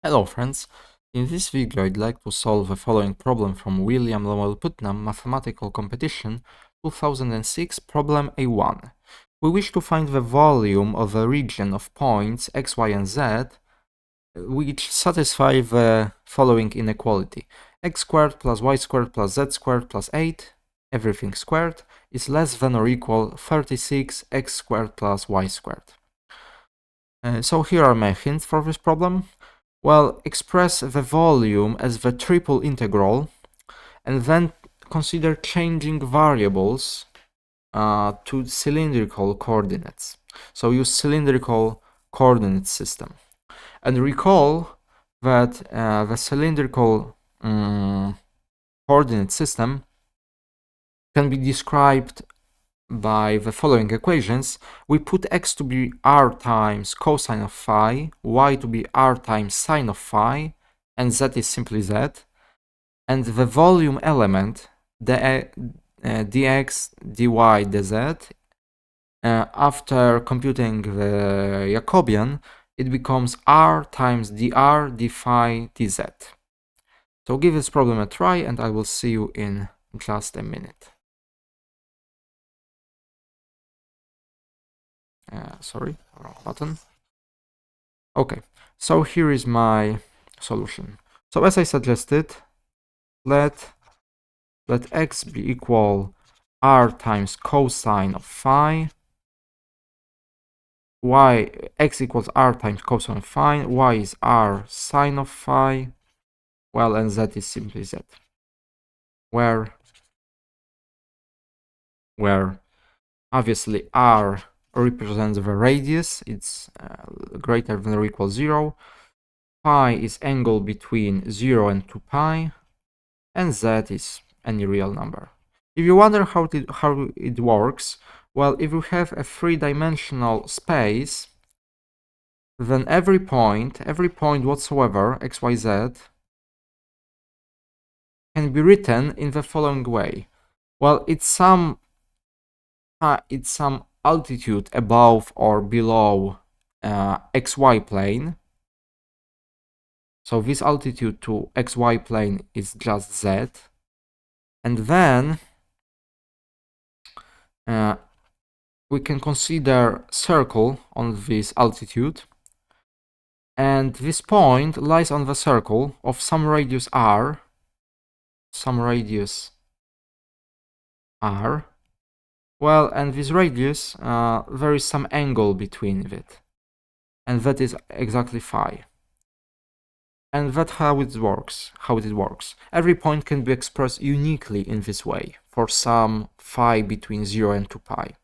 Hello friends, in this video I'd like to solve the following problem from William Lowell Putnam Mathematical Competition 2006, problem A1. We wish to find the volume of a region of points x, y and z which satisfy the following inequality. X squared plus y squared plus z squared plus 8, everything squared, is less than or equal 36 x squared plus y squared. So here are my hints for this problem. Well, express the volume as the triple integral and then consider changing variables to cylindrical coordinates. So use cylindrical coordinate system. And recall that the cylindrical coordinate system can be described by the following equations. We put x to be r times cosine of phi, y to be r times sine of phi, and z is simply z. And the volume element, the dx, dy, dz, after computing the Jacobian, it becomes r times dr, d phi, dz. So give this problem a try and I will see you in just a minute. Sorry, wrong button. Okay, so here is my solution. So as I suggested, let x be equal r times cosine of phi, x equals r times cosine of phi, y is r sine of phi, well, and z is simply z, where obviously r represents the radius, it's greater than or equal 0, pi is angle between 0 and 2 pi, and z is any real number. If you wonder how it works, well, if you have a three-dimensional space, then every point whatsoever, x, y, z, can be written in the following way. Well, it's some altitude above or below xy plane. So this altitude to xy plane is just z. And then we can consider circle on this altitude. And this point lies on the circle of some radius r. Well, and this radius, there is some angle between it. And that is exactly phi. And that's how it works. Every point can be expressed uniquely in this way, for some phi between 0 and 2 pi.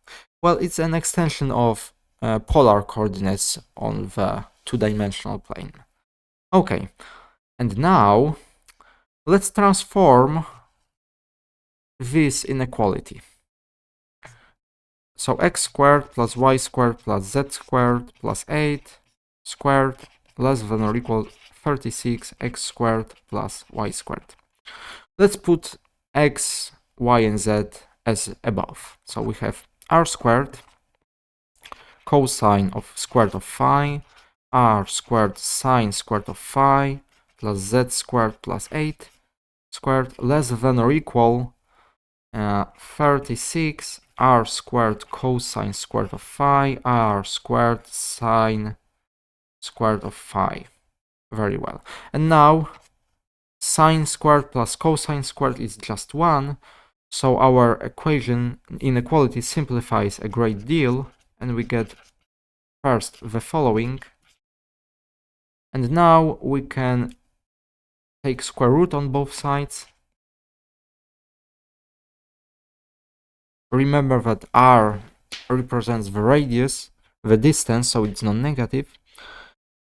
Well, it's an extension of polar coordinates on the two-dimensional plane. Okay, and now let's transform this inequality. So x squared plus y squared plus z squared plus 8 squared less than or equal 36 x squared plus y squared. Let's put x, y, and z as above. So we have r squared cosine of squared of phi, r squared sine squared of phi, plus z squared plus 8 squared less than or equal 36 r squared cosine squared of phi, r squared sine squared of phi. Very well. And now sine squared plus cosine squared is just 1. So our inequality simplifies a great deal, and we get first the following. And now we can take square root on both sides. Remember that r represents the radius, the distance, so it's non-negative.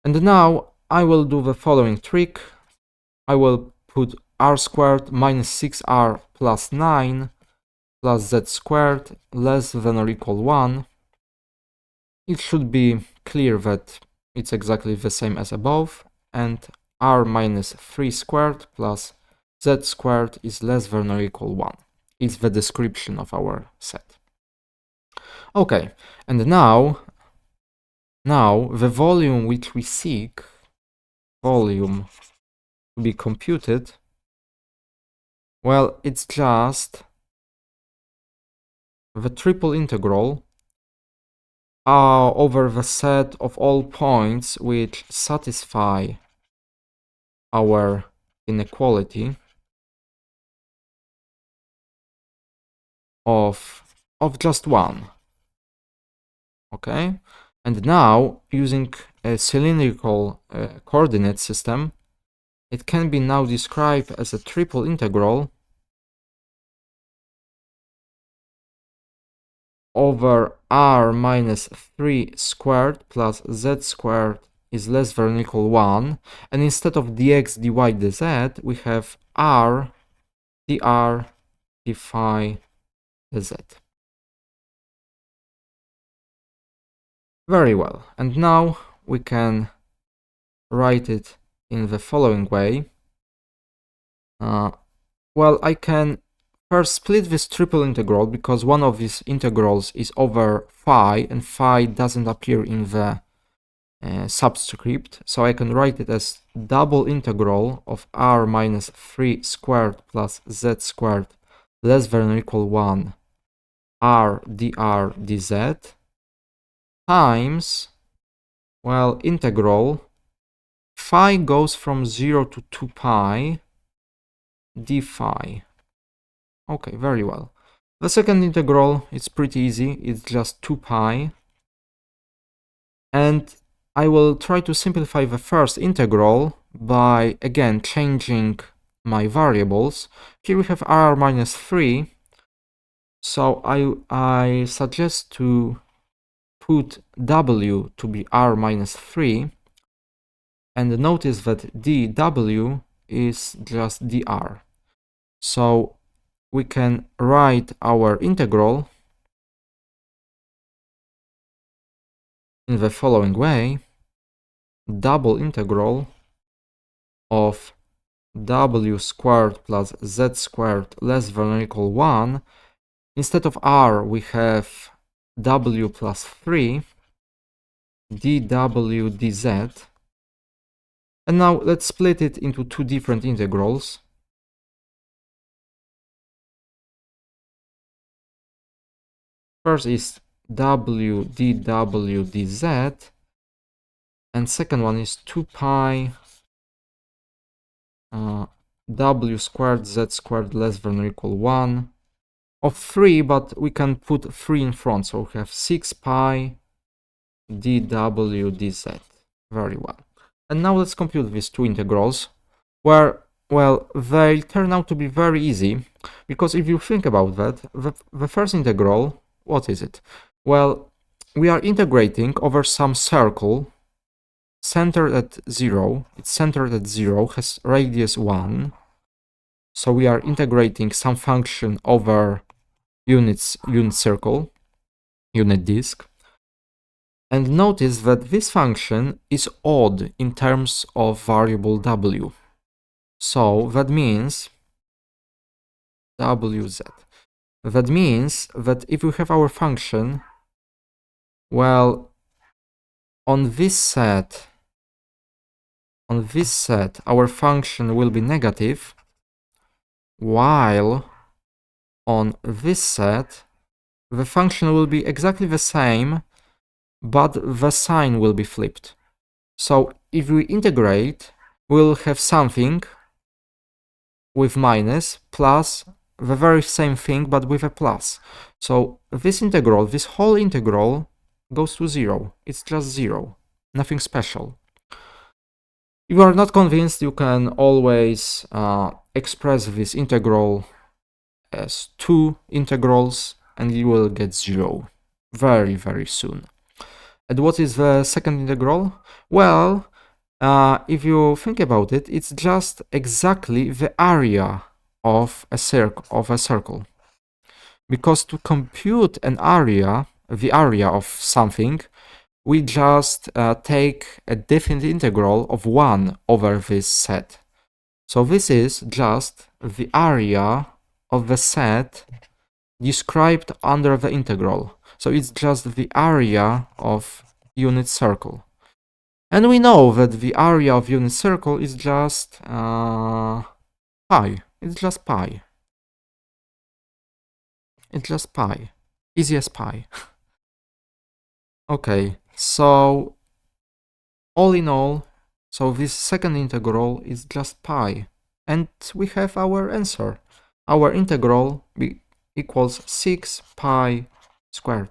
And now I will do the following trick. I will put r squared minus 6r plus 9 plus z squared less than or equal 1. It should be clear that it's exactly the same as above, and r minus 3 squared plus z squared is less than or equal 1. It's the description of our set. Okay, and now the volume which we seek volume to be computed, well, it's just the triple integral over the set of all points which satisfy our inequality of just one. Okay, and now using a cylindrical coordinate system, it can be now described as a triple integral over r minus 3 squared plus z squared is less than or equal 1, and instead of dx, dy, dz, we have r, dr, d phi, dz. Very well, and now we can write it in the following way. Well, I can first split this triple integral because one of these integrals is over phi, and phi doesn't appear in the subscript, so I can write it as double integral of r minus 3 squared plus z squared less than or equal 1 r dr dz times, well, integral phi goes from 0 to 2 pi d phi. Okay, very well. The second integral is pretty easy, it's just 2 pi. And I will try to simplify the first integral by, again, changing my variables. Here we have r minus 3, so I suggest to put w to be r minus 3, and notice that dw is just dr. So we can write our integral in the following way: double integral of w squared plus z squared less than or equal 1. Instead of r, we have w plus 3 dw dz. And now let's split it into two different integrals. First is w dw dz, and second one is 2 pi w squared z squared less than or equal 1 of 3, but we can put 3 in front, so we have 6 pi dw dz. Very well. And now let's compute these two integrals, where, well, they turn out to be very easy, because if you think about that, the first integral, what is it? Well, we are integrating over some circle centered at 0. It's centered at 0, has radius 1. So we are integrating some function over unit circle, unit disk. And notice that this function is odd in terms of variable w. So that means wz. That means that if we have our function, well, on this set, our function will be negative, while on this set, the function will be exactly the same, but the sign will be flipped. So if we integrate, we'll have something with minus plus the very same thing, but with a plus. So this integral, this whole integral, goes to 0. It's just 0. Nothing special. If you are not convinced, you can always express this integral as two integrals, and you will get 0 very, very soon. And what is the second integral? Well, if you think about it, it's just exactly the area of a circle. Because to compute an area, the area of something, we just take a definite integral of 1 over this set. So this is just the area of the set described under the integral. So it's just the area of unit circle. And we know that the area of unit circle is just pi. It's just pi. It's just pi. Easy as pi. Okay, so all in all, so this second integral is just pi. And we have our answer. Our integral equals 6 pi squared.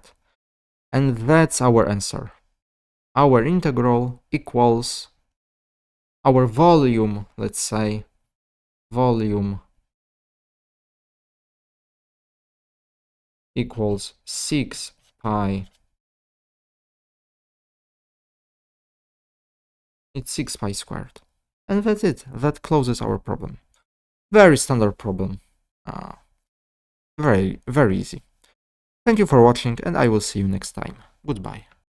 And that's our answer. Our integral equals our volume, let's say, volume equals 6 pi. It's 6 pi squared. And that's it. That closes our problem. Very standard problem. Very, very easy. Thank you for watching, and I will see you next time. Goodbye.